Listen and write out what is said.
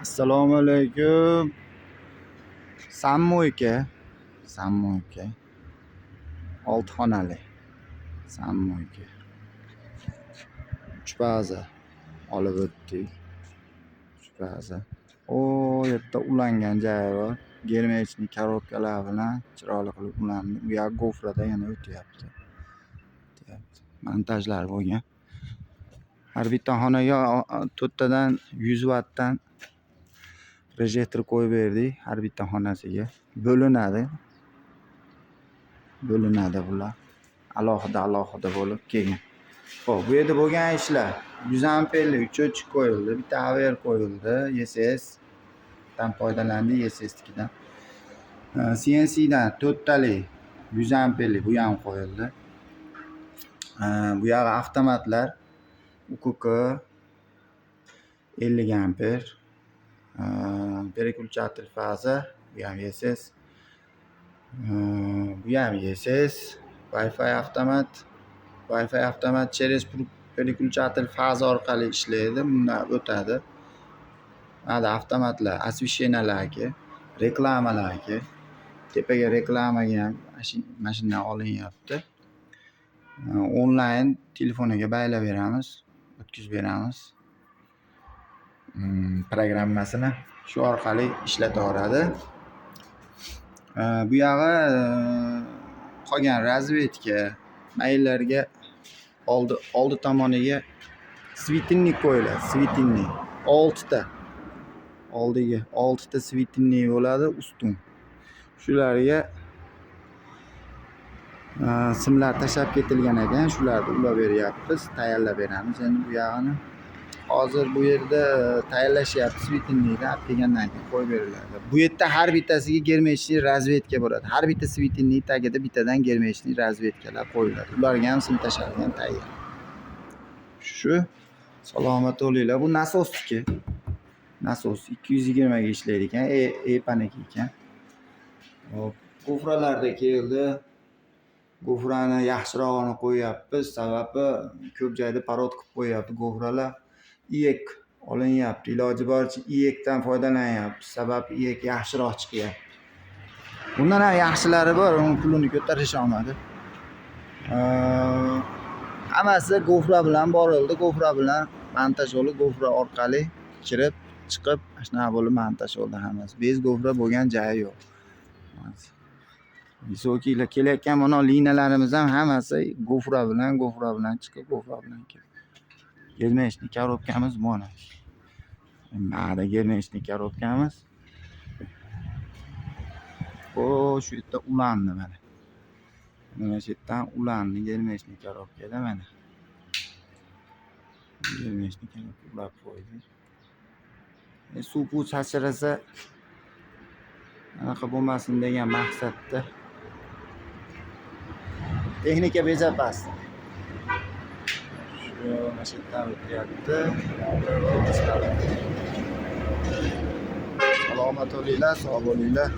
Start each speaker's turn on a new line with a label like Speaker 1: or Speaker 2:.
Speaker 1: Assalomu alaykum. Sammoyka. 6 xonali. Sammoyka. 3 baza olib o'tdik. 3 baza. O, yerda ulangan joyi bor. Germechniy korobkalar bilan chiroyli qilib ulandi. Bu yoq gofrada yana o'tyapti. Montajlar bo'lgan. Har bitta xonaga 4 tadan 100 wattdan projektor qo'yib berdik. Har bitta xonasiga bo'linadi bular. Alohida bo'lib kelgan. Xo'p, bu yerda bo'lgan ishlar 100 amperli uchotchik qo'yildi, bitta aver qo'yildi, ESS dan foydalandik, ESS nikidan. CNC dan 4 tali 100 amperli bu ham qo'yildi. Bu yoq avtomatlar UKK 50 amper. Переключатель faza, bu ham ESS. Bu ham ESS. Wi-Fi avtomat через переключатель faza orqali ishlaydi. Bundan o'tadi. Mana avtomatlar, освещенияларga, reklamalarga, tepaga reklamaga ham mashinadan olinyapti. Onlayn telefoniga baylab beramiz, o'tkazib beramiz. Programmasini shu orqali ishlataveradi. Bu yog'i qolgan razvedka maylarga oldi tomoniga svitinnik qo'yiladi. Svitinnik 6 ta. Oldiga 6 ta svitinnik bo'ladi, ustun. Shularga simlar tashab ketilgan ekan, shularni ulab beryapmiz, tayyorlab beramiz. Endi bu yog'ini hozir bu yerda tayyorlashyapti, svitinnikni olib kelgandan keyin qo'yib beriladi. Bu yerda har bittasiga germechniy razvedka bo'ladi. Har bitta svitinnik tagida bittadan germechniy razvedkalar qo'yiladi. Ularga ham sim tashalgan tayyor. Shu salomat bo'linglar. Bu nasosniki. Nasos 220 ga ishlaydi ekan, epaniki ekan. Hop, gofralarda keldi. Gofrani yaxshirog'ini qo'yapmiz, sababi ko'p joyda parod qilib qo'yapti gofralar. Iyek olinyapti. Iloji boricha iyekdan foydalanyapmiz, sababi iyek yaxshiroq chiqyapti. Bundan ham yaxshilari bor, uning pulini ko'tarish olmadi. Hammasi gofra bilan borildi, gofra bilan montaj bo'lib, gofra orqali kirib, chiqib, shunaqa bo'lib montaj bo'ldi hammasi. Bez gofra bo'lgan joyi yo'q. Visokilar kelayotgan mana liniyalarimiz ham hammasi gofra bilan chiqib, gofra bilan keldi. Germechniy korobkamiz mana. Mana germechniy korobkamiz. O, shu yerda ulandi mana. Mana shu yerdan ulandi germechniy korobkada mana. Germechniy korobka ulab qo'ydi. Suv pul sachrasa anaqa bo'lmasin degan maqsadda texnika bezapasti. Shu mashinadan o'tyapti. Salomat bo'linglar, sog' bo'linglar.